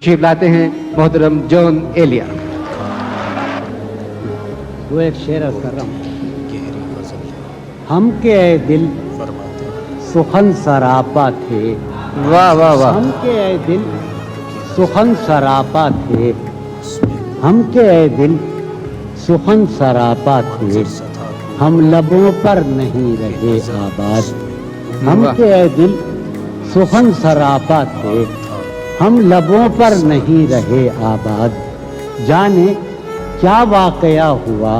تشریف لاتے ہیں محترم جون ایلیا۔ وہ ایک شعر عرض کر رہا ہوں۔ ہم کے اے دل سخن سراپا تھے، واہ واہ واہ، ہم کے اے دل سخن سراپا تھے، ہم کے اے دل سخن سراپا تھے، ہم لبوں پر نہیں رہے آباد۔ ہم کے اے دل سخن سراپا تھے، ہم لبوں پر نہیں رہے آباد۔ جانے کیا واقعہ ہوا،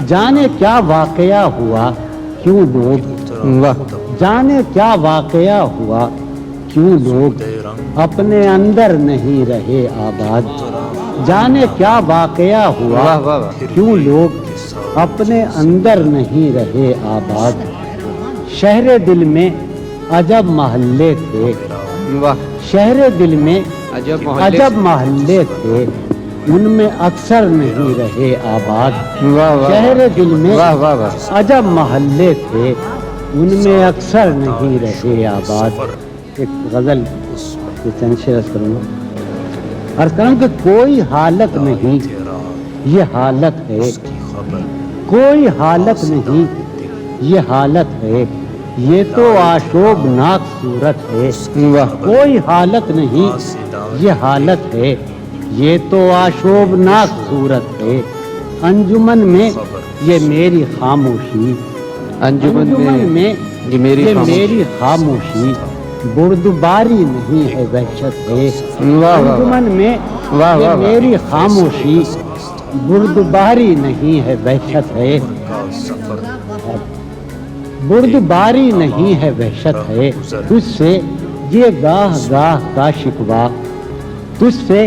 جانے کیا واقعہ ہوا، کیوں لوگ واہ، جانے کیا واقعہ ہوا، کیوں لوگ اپنے اندر نہیں رہے آباد۔ جانے کیا واقعہ ہوا، واہ واہ واہ، کیوں لوگ اپنے اندر نہیں رہے آباد۔ شہر دل میں عجب محلے تھے، واہ، شہر دل میں عجب محلے، عجب محلے تھے، ان میں اکثر نہیں رہے آباد۔ واہ واہ، شہر دل میں واہ واہ واہ، عجب محلے تھے، ان میں اکثر نہیں رہے آباد۔ ایک غزل کے چند شعر عرض کروں گا۔ عرض کروں کہ کوئی حالت نہیں یہ حالت ہے، کوئی حالت نہیں یہ حالت ہے، یہ تو آشوبناک صورت ہے۔ واہ، کوئی حالت نہیں یہ حالت ہے، یہ تو آشوبناک صورت ہے۔ انجمن میں یہ میری خاموشی، انجمن میں یہ میری خاموشی، بردباری نہیں ہے وحشت ہے۔ واہ واہ، انجمن میں واہ یہ واہ، میری خاموشی، بردباری نہیں ہے وحشت ہے، بردباری نہیں ہے وحشت ہے۔ تجھ سے یہ گاہ گاہ کا شکوہ، تجھ سے